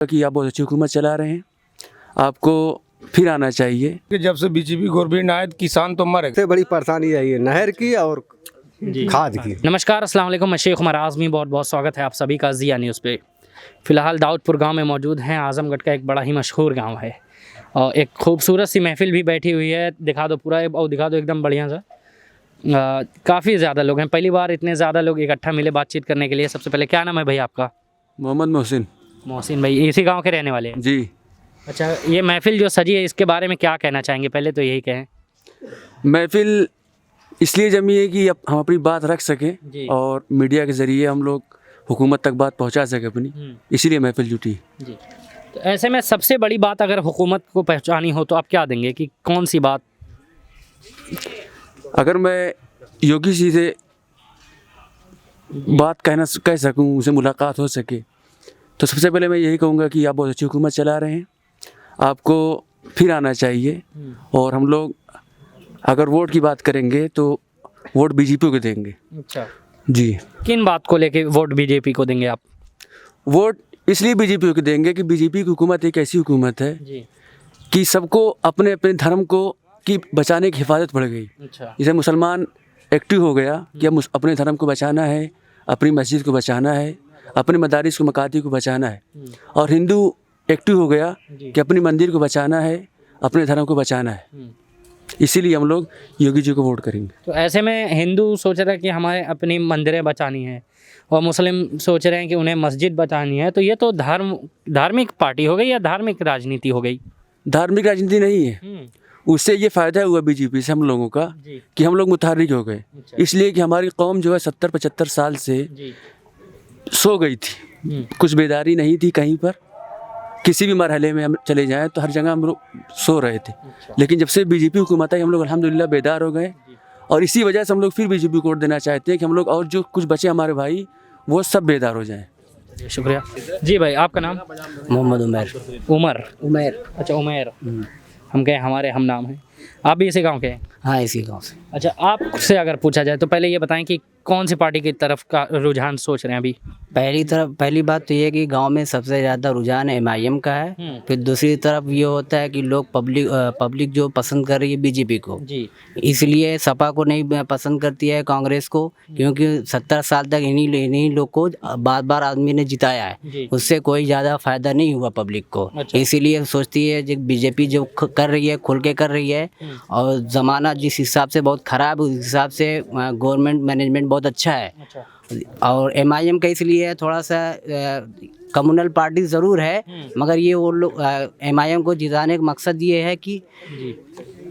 कि आप बहुत अच्छी हुकूमत चला रहे हैं, आपको फिर आना चाहिए। कि जब से बीजेपी गवर्नमेंट आए किसान तो मर गए। सबसे बड़ी परेशानी यही है, नहर की और खाद की। नमस्कार, अस्सलाम वालेकुम। मैं शेख उमर आज़मी, बहुत बहुत स्वागत है आप सभी का ज़िया न्यूज़ पे। फ़िलहाल दाऊदपुर गांव में मौजूद हैं। आज़मगढ़ का एक बड़ा ही मशहूर गांव है और एक खूबसूरत सी महफिल भी बैठी हुई है। दिखा दो पूरा और दिखा दो एकदम बढ़िया सा। काफ़ी ज़्यादा लोग हैं, पहली बार इतने ज़्यादा लोग इकट्ठा मिले बातचीत करने के लिए। सबसे पहले क्या नाम है भाई आपका? मोहम्मद मोहसिन। मोहसिन भाई इसी गाँव के रहने वाले हैं? जी। अच्छा, ये महफिल जो सजी है इसके बारे में क्या कहना चाहेंगे? पहले तो यही कहें। महफिल इसलिए जमी है कि अब हम अपनी बात रख सकें और मीडिया के ज़रिए हम लोग हुकूमत तक बात पहुंचा सकें अपनी, इसीलिए महफिल जुटी। जी, तो ऐसे में सबसे बड़ी बात अगर हुकूमत को पहुंचानी हो तो आप क्या देंगे कि कौन सी बात? अगर मैं योगी जी से बात कह सकूं, उनसे मुलाकात हो सके, तो सबसे पहले मैं यही कहूँगा कि आप बहुत अच्छी हुकूमत चला रहे हैं, आपको फिर आना चाहिए। और हम लोग अगर वोट की बात करेंगे तो वोट बीजेपी को देंगे। अच्छा जी। किन बात को लेके वोट बीजेपी को देंगे आप? वोट इसलिए बीजेपी को देंगे कि बीजेपी की हुकूमत एक ऐसी हुकूमत है जी। कि सबको अपने अपने धर्म को की बचाने की हिफाजत बढ़ गई। अच्छा। जैसे मुसलमान एक्टिव हो गया कि अब अपने धर्म को बचाना है, अपनी मस्जिद को बचाना है, अपने मदारिस को मकाती को बचाना है। और हिंदू एक्टिव हो गया कि अपनी मंदिर को बचाना है, अपने धर्म को बचाना है। इसीलिए हम लोग योगी जी को वोट करेंगे। तो ऐसे में हिंदू सोच रहे हैं कि हमें अपनी मंदिरें बचानी है और मुस्लिम सोच रहे हैं कि उन्हें मस्जिद बचानी है, तो ये तो धार्मिक पार्टी हो गई या धार्मिक राजनीति हो गई? धार्मिक राजनीति नहीं है। उससे ये फ़ायदा हुआ बीजेपी से हम लोगों का कि हम लोग मुतहर्रिक हो गए। इसलिए कि हमारी कौम जो है 70-75 साल से सो गई थी, कुछ बेदारी नहीं थी कहीं पर। किसी भी मरहले में हम चले जाएं तो हर जगह हम लोग सो रहे थे। लेकिन जब से बीजेपी हुकूमत आई हम लोग अल्हम्दुलिल्लाह बेदार हो गए और इसी वजह से हम लोग फिर बीजेपी को वोट देना चाहते हैं कि हम लोग और जो कुछ बचे हमारे भाई वो सब बेदार हो जाएं। शुक्रिया जी। भाई आपका नाम? मोहम्मद उमर। उमर। अच्छा उमर। हम कहें हमारे हम नाम हैं। आप भी इसी गांव के हैं? हाँ, इसी गांव से। अच्छा, आपसे अगर पूछा जाए तो पहले ये बताएं कि कौन सी पार्टी की तरफ का रुझान सोच रहे हैं अभी? पहली बात तो ये है कि गांव में सबसे ज़्यादा रुझान MIM का है। फिर दूसरी तरफ ये होता है कि लोग पब्लिक जो पसंद कर रही है बीजेपी को जी, इसलिए सपा को नहीं पसंद करती है, कांग्रेस को, क्योंकि 70 साल तक इन्हीं लोग को बार बार आदमी ने जिताया है। उससे कोई ज़्यादा फायदा नहीं हुआ पब्लिक को। अच्छा। इसीलिए सोचती है जो बीजेपी जो कर रही है खुल के कर रही है और ज़माना जिस हिसाब से बहुत ख़राब है उस हिसाब से गवर्नमेंट मैनेजमेंट बहुत अच्छा है। अच्छा। और MIM का इसलिए थोड़ा सा कम्युनल पार्टी ज़रूर है, मगर ये वो लोग MIM को जिताने का मकसद ये है कि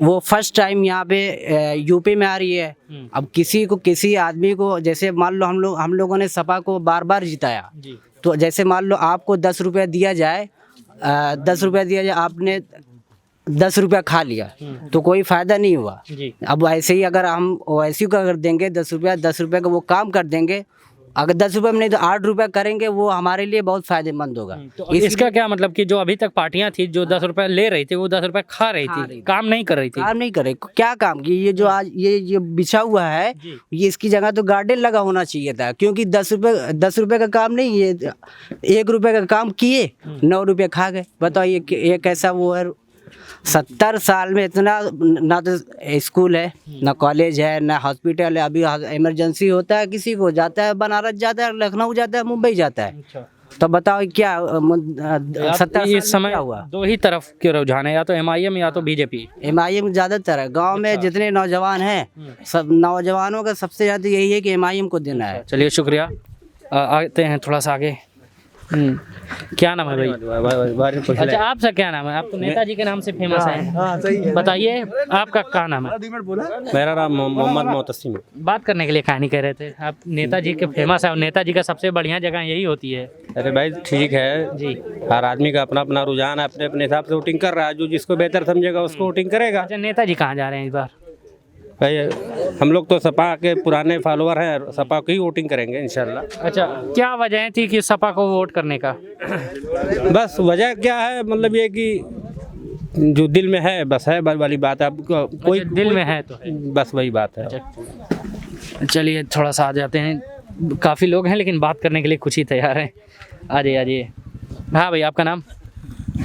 वो फर्स्ट टाइम यहाँ पे यूपी में आ रही है। अब किसी आदमी को, जैसे मान लो हम लोगों ने सपा को बार बार जिताया, तो जैसे मान लो आपको 10 रुपया दिया जाए, 10 रुपया दिया जाए, आपने 10 रुपया खा लिया तो कोई फ़ायदा नहीं हुआ। अब ऐसे ही अगर हम ओवैसी को अगर देंगे 10 रुपया का वो काम कर देंगे, अगर 10 रुपये में नहीं तो 8 रुपया करेंगे, वो हमारे लिए बहुत फ़ायदेमंद होगा। तो इसका क्या मतलब कि जो अभी तक पार्टियां थी जो 10 रुपये ले रही थी वो 10 रुपये खा रही थी, काम नहीं कर रही थी? काम नहीं करे, क्या काम की? ये जो आज ये बिछा हुआ है, ये इसकी जगह तो गार्डन लगा होना चाहिए था, क्योंकि 10 रुपये का काम नहीं, ये 1 रुपये का काम किए, 9 रुपये खा गए। बताओ ये कैसा वो है? 70 साल में इतना ना तो स्कूल है, ना कॉलेज है, ना हॉस्पिटल है। अभी इमरजेंसी होता है, किसी को जाता है, बनारस जाता है, लखनऊ जाता है, मुंबई जाता है। तो बताओ क्या 70 इस समय हुआ? दो ही तरफ के रुझान है, या तो MIM या तो बीजेपी। MIM ज़्यादातर है गांव में। जितने नौजवान हैं, सब नौजवानों का सबसे ज़्यादा यही है कि MIM को देना है। चलिए शुक्रिया। आते हैं थोड़ा सा आगे। क्या नाम है भाई? अच्छा, आपका क्या नाम है? आप तो नेताजी के नाम से फेमस हैं। बताइए आपका क्या नाम है? मेरा नाम मोहम्मद मोतसिम। बात करने के लिए कहानी कह रहे थे आप? नेताजी के फेमस है और नेताजी का सबसे बढ़िया जगह यही होती है। अरे भाई ठीक है जी, हर आदमी का अपना अपना रुझान है, अपने अपने हिसाब से वोटिंग कर रहा है। जो जिसको बेहतर समझेगा उसको वोटिंग करेगा। अच्छा, नेताजी कहाँ जा रहे हैं इस बार? भाई हम लोग तो सपा के पुराने फॉलोअर हैं, सपा को ही वोटिंग करेंगे इंशाल्लाह। अच्छा, क्या वजह थी कि सपा को वोट करने का? बस वजह क्या है, मतलब ये कि जो दिल में है बस है वाली बात है। अब कोई दिल में है तो बस वही बात है। चलिए थोड़ा सा आ जाते हैं। काफ़ी लोग हैं लेकिन बात करने के लिए कुछ ही तैयार हैं। आ जाइए हाँ भाई, आपका नाम?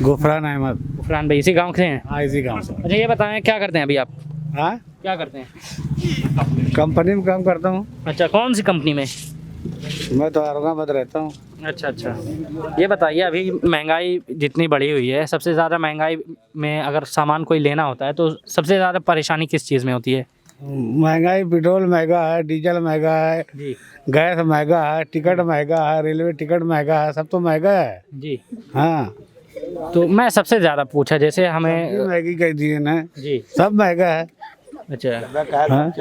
गुफरान अहमद। फरहान भाई, इसी गांव से हैं? हाँ, इसी गांव से। अच्छा, ये बताएं क्या करते हैं अभी आप? हाँ, क्या करते हैं? कंपनी में काम करता हूँ। अच्छा, कौन सी कंपनी में? मैं तो औरंगाबाद रहता हूँ। अच्छा अच्छा, ये बताइए अभी महंगाई जितनी बढ़ी हुई है, सबसे ज़्यादा महंगाई में अगर सामान कोई लेना होता है तो सबसे ज़्यादा परेशानी किस चीज़ में होती है? महंगाई, पेट्रोल महंगा है, डीजल महंगा है, जी गैस महंगा है, टिकट महंगा है, रेलवे टिकट महंगा है, सब तो महंगा है। जी। हाँ, तो मैं सबसे ज़्यादा पूछा, जैसे हमें महंगी कर दिए ना, जी। सब महंगा है। अच्छा। हाँ,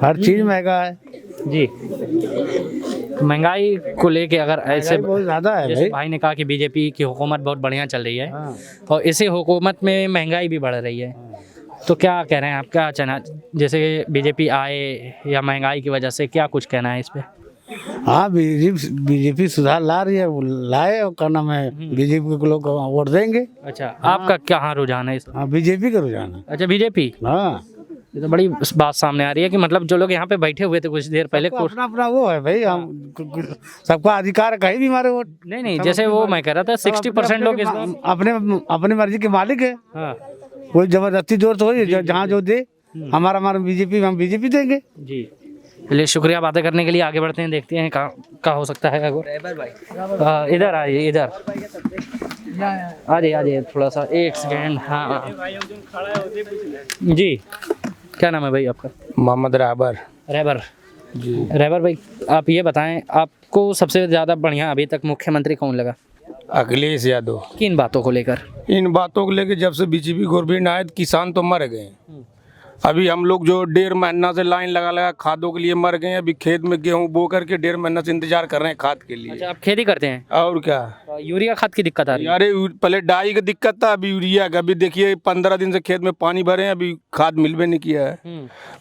हर चीज महंगा है। जी। तो महंगाई को लेके अगर ऐसे बहुत ज्यादा है जैसे भाई। भाई ने कहा कि बीजेपी की हुकूमत बहुत बढ़िया चल रही है, हाँ। और इसी हुकूमत में महंगाई भी बढ़ रही है, तो क्या कह रहे हैं आप? क्या चाहना, जैसे बीजेपी आए या महंगाई की वजह से क्या कुछ कहना है इस पे? हाँ, बीजेपी सुधार ला रही है, वो लाए, और क्या नाम है, बीजेपी को लोग वोट देंगे। अच्छा, आपका क्या रुझान है इस? हाँ, बीजेपी का रुझान है। अच्छा, बीजेपी। हाँ, ये तो बड़ी बात सामने आ रही है कि मतलब जो लोग यहाँ पे बैठे हुए थे कुछ देर पहले अपना अपना वो है भाई, हम सबका अधिकार है, कहीं भी मारे वोट। नहीं, जैसे वो मैं कह रहा था 60% लोग इस अपने अपने मर्जी के मालिक है। हाँ कोई जबरदस्ती जोर तो हो, जहाँ जो दे, हमारा बीजेपी, हम बीजेपी देंगे। जी। चलिए, शुक्रिया बातें करने के लिए। आगे बढ़ते हैं, देखते हैं क्या हो सकता है। इधर आइए, इधर आ जाइए थोड़ा सा, एक सेकेंड। हाँ जी, क्या नाम है भाई आपका? मोहम्मद रहबर जी। रहबर भाई, आप ये बताएं, आपको सबसे ज़्यादा बढ़िया अभी तक मुख्यमंत्री कौन लगा? अखिलेश यादव। किन बातों को लेकर? इन बातों को लेकर जब से बीजेपी गवर्नमेंट आए, किसान तो मर गए। अभी हम लोग जो 1.5 महीना से लाइन लगा खादों के लिए मर गए। अभी खेत में गेहूं बो करके 1.5 महीना से इंतजार कर रहे हैं खाद के लिए। अच्छा, आप खेती करते हैं? और क्या, यूरिया खाद की दिक्कत आ रही है? अरे पहले डाई का दिक्कत था, अभी यूरिया का। अभी देखिए 15 दिन से खेत में पानी भरे हैं, अभी खाद मिलवे नहीं किया है।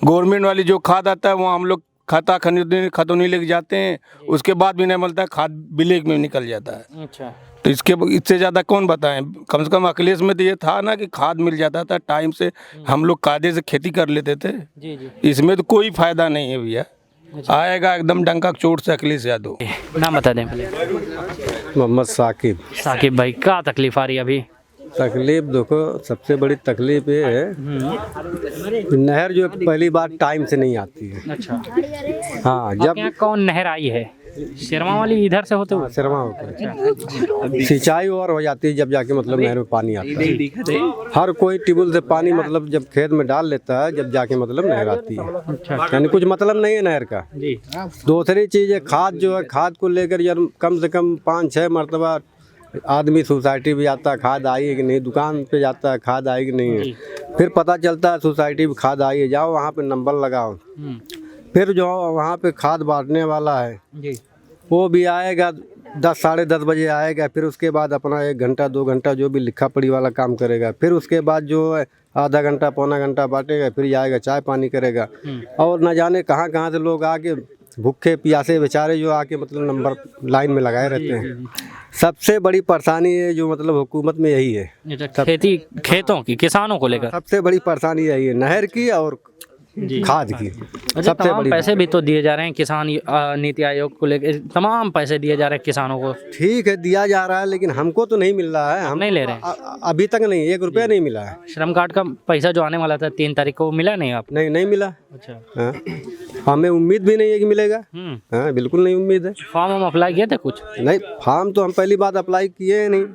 गवर्नमेंट वाली जो खाद आता है वो हम लोग खाता खतौनी लेके जाते हैं, उसके बाद भी नहीं मिलता है, खाद ब्लैक में निकल जाता है। अच्छा, तो इससे ज़्यादा कौन बताएं? कम से कम अखिलेश में तो ये था ना कि खाद मिल जाता था टाइम से, हम लोग कायदे से खेती कर लेते थे। जी जी। इसमें तो कोई फायदा नहीं है भैया। आएगा एकदम डंका चोट से अखिलेश यादव। नाम बता दें पहले। मोहम्मद साकिब। साकिब भाई, क्या तकलीफ आ रही है अभी? तकलीफ देखो, सबसे बड़ी तकलीफ ये है, नहर जो पहली बार टाइम से नहीं आती है। अच्छा, हाँ, आपके जब यहाँ कौन नहर आई है? शर्मा वाली इधर से होते हुए? शर्मा होकर सिंचाई और हो जाती है, जब जाके मतलब नहर में पानी आता है। हर कोई ट्यूबवेल से पानी मतलब जब खेत में डाल लेता है, जब जाके मतलब नहर आती है। यानी कुछ मतलब नहीं है नहर का। जी। दूसरी चीज़ है खाद, जो है खाद को लेकर यार कम से कम 5-6 मरतबा आदमी सोसाइटी भी आता है, खाद आई है कि नहीं, दुकान पे जाता है, खाद आई कि नहीं है। फिर पता चलता है सोसाइटी में खाद आई है, जाओ वहाँ पे नंबर लगाओ। फिर जो वहाँ पे खाद बांटने वाला है जी, वो भी आएगा, 10 साढ़े 10 बजे आएगा। फिर उसके बाद अपना 1 घंटा 2 घंटा जो भी लिखा पढ़ी वाला काम करेगा। फिर उसके बाद जो है आधा घंटा पौना घंटा बांटेगा, फिर आएगा चाय पानी करेगा। और न जाने कहाँ कहाँ से लोग आके भूखे प्यासे बेचारे जो आके मतलब नंबर लाइन में लगाए रहते हैं। सबसे बड़ी परेशानी है जो मतलब हुकूमत में यही है, खेती खेतों की, किसानों को लेकर सबसे बड़ी परेशानी यही है, नहर की और खाद की। अच्छा, सबसे तमाम बड़ी पैसे भी तो दिए जा रहे हैं किसान नीति आयोग को लेकर, तमाम पैसे दिए जा रहे हैं किसानों को। ठीक है दिया जा रहा है, लेकिन हमको तो नहीं मिल रहा है। हम नहीं ले रहे हैं अभी तक नहीं, 1 रुपया नहीं मिला है। श्रम कार्ड का पैसा जो आने वाला था 3 तारीख को, मिला नहीं आप? नहीं मिला। अच्छा। हाँ, हमें उम्मीद भी नहीं है कि मिलेगा। हाँ, बिल्कुल नहीं उम्मीद है। फॉर्म हम अप्लाई किए थे कुछ? नहीं, फॉर्म तो हम पहली बात अप्लाई किए ही नहीं।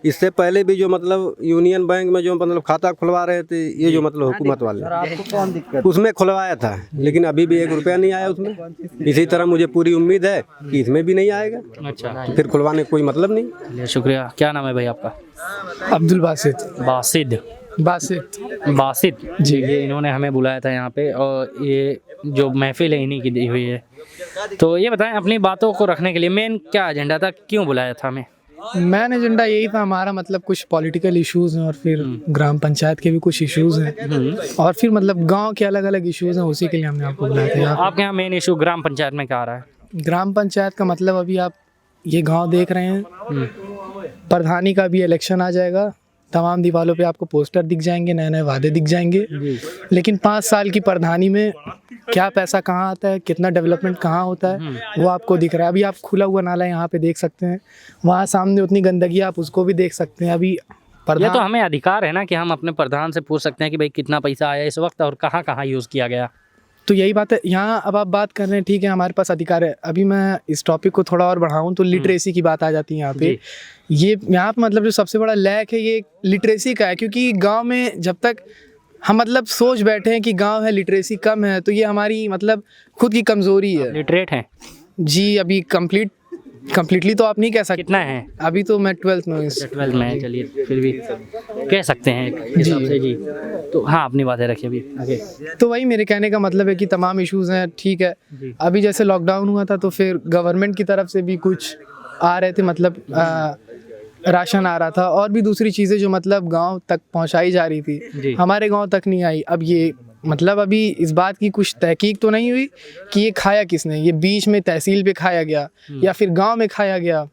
इससे पहले भी जो मतलब यूनियन बैंक में जो मतलब खाता खुलवा रहे थे, ये जो मतलब हुकूमत वाले, उसमें खुलवाया था, लेकिन अभी भी 1 रुपया नहीं आया उसमें। इसी तरह मुझे पूरी उम्मीद है कि इसमें भी नहीं आएगा। अच्छा, तो फिर खुलवाने का कोई मतलब नहीं। चलिए, शुक्रिया। क्या नाम है भाई आपका? अब्दुल बासित। बासित जी। ये इन्होंने हमें बुलाया था यहाँ पे, और ये जो महफिल है इन्हीं की दी हुई है। तो ये बताएं, अपनी बातों को रखने के लिए मेन क्या एजेंडा था, क्यों बुलाया था हमें? मेन एजेंडा यही था हमारा, मतलब कुछ पॉलिटिकल इश्यूज हैं और फिर ग्राम पंचायत के भी कुछ इश्यूज हैं और फिर मतलब गांव के अलग अलग इश्यूज हैं, उसी के लिए हमने आपको बुलाया था। आपके यहाँ मेन इशू ग्राम पंचायत में क्या आ रहा है? ग्राम पंचायत का मतलब अभी आप ये गांव देख रहे हैं, प्रधानी का भी इलेक्शन आ जाएगा तमाम दीवारों पे आपको पोस्टर दिख जाएंगे, नए नए वादे दिख जाएंगे, लेकिन 5 साल की प्रधानी में क्या पैसा कहाँ आता है, कितना डेवलपमेंट कहाँ होता है, वो आपको दिख रहा है। अभी आप खुला हुआ नाला यहाँ पे देख सकते हैं, वहाँ सामने उतनी गंदगी आप उसको भी देख सकते हैं। अभी ये तो हमें अधिकार है ना कि हम अपने प्रधान से पूछ सकते हैं कि भाई कितना पैसा आया इस वक्त और कहाँ कहाँ यूज़ किया गया। तो यही बात है यहाँ। अब आप बात कर रहे हैं, ठीक है, हमारे पास अधिकार है। अभी मैं इस टॉपिक को थोड़ा और बढ़ाऊं तो लिटरेसी की बात आ जाती है यहाँ पे। ये यहाँ पे मतलब जो सबसे बड़ा लैक है ये लिटरेसी का है, क्योंकि गांव में जब तक हम मतलब सोच बैठे हैं कि गांव है लिटरेसी कम है, तो ये हमारी मतलब खुद की कमज़ोरी है। लिटरेट हैं जी, अभी कंप्लीटली तो आप नहीं कह सकते। कितना है? अभी तो मैं 12th में हूँ। 12 में है, चलिए फिर भी कह सकते हैं एक हिसाब से जी। तो हाँ, अपनी बातें रखिए अभी आगे। तो वही मेरे कहने का मतलब है कि तमाम इश्यूज़ हैं, ठीक है। अभी जैसे लॉकडाउन हुआ था तो फिर गवर्नमेंट की तरफ से भी कुछ आ रहे थे, मतलब राशन आ रहा था और भी दूसरी चीज़ें जो मतलब गांव तक पहुंचाई जा रही थी, हमारे गांव तक नहीं आई। अब ये मतलब अभी इस बात की कुछ तहकीक तो नहीं हुई कि ये खाया किसने, ये बीच में तहसील पे खाया गया या फिर गांव में खाया गया,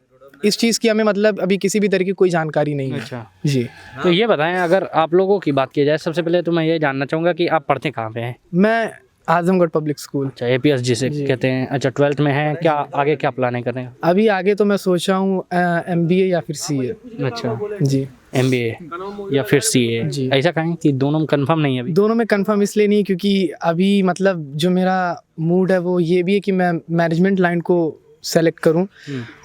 इस चीज़ की हमें मतलब अभी किसी भी तरह की कोई जानकारी नहीं है। अच्छा जी। तो ये बताएं, अगर आप लोगों की बात की जाए, सबसे पहले तो मैं ये जानना चाहूँगा कि आप पढ़ते कहाँ पे हैं? मैं आजमगढ़ पब्लिक स्कूल। अच्छा, APS जिसे कहते हैं। अच्छा, 12th में हैं, क्या आगे क्या प्लान है कर रहे हैं? अभी आगे तो मैं सोच रहा हूँ MBA या फिर CA। अच्छा जी, MBA या फिर CA जी। ऐसा कहें कि दोनों में कंफर्म नहीं है अभी? दोनों में कंफर्म इसलिए नहीं क्योंकि अभी मतलब जो मेरा मूड है वो ये भी है कि मैं मैनेजमेंट लाइन को सेलेक्ट करूं।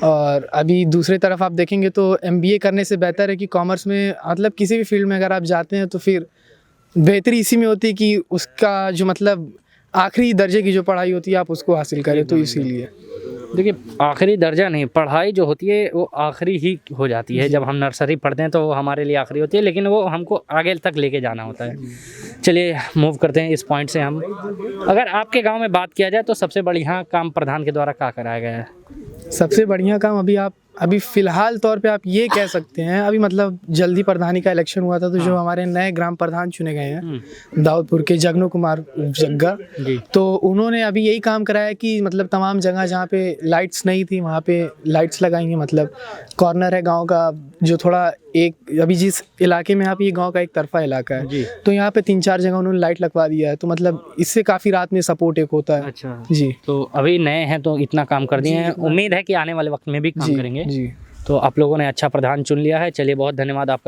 और अभी दूसरी तरफ आप देखेंगे तो MBA करने से बेहतर है कि कॉमर्स में मतलब किसी भी फील्ड में अगर आप जाते हैं तो फिर बेहतरी इसी में होती है कि उसका जो मतलब आखिरी दर्जे की जो पढ़ाई होती है आप उसको हासिल करें, तो इसीलिए। देखिए, आखिरी दर्जा नहीं, पढ़ाई जो होती है वो आखिरी ही हो जाती है। जब हम नर्सरी पढ़ते हैं तो वो हमारे लिए आखिरी होती है, लेकिन वो हमको आगे तक लेके जाना होता है। चलिए मूव करते हैं इस पॉइंट से हम। अगर आपके गांव में बात किया जाए तो सबसे बढ़िया काम प्रधान के द्वारा क्या कराया गया है? सबसे बढ़िया काम अभी फ़िलहाल तौर पे आप ये कह सकते हैं, अभी मतलब जल्दी प्रधानी का इलेक्शन हुआ था तो जो हमारे नए ग्राम प्रधान चुने गए हैं दाऊदपुर के जगनू कुमार जग्गा, तो उन्होंने अभी यही काम कराया कि मतलब तमाम जगह जहाँ पे लाइट्स नहीं थी वहाँ पे लाइट्स लगाई हैं। मतलब कॉर्नर है गांव का जो थोड़ा एक अभी जिस इलाके में आप, ये गांव का एक तरफा इलाका है, तो यहाँ पे 3-4 जगह उन्होंने लाइट लगवा दिया है, तो मतलब इससे काफ़ी रात में सपोर्ट एक होता है। अच्छा जी। तो अभी नए हैं तो इतना काम कर दिए हैं, उम्मीद है कि आने वाले वक्त में भी काम करेंगे। जी। तो आप लोगों ने अच्छा प्रधान चुन लिया है। चलिए बहुत धन्यवाद आपका।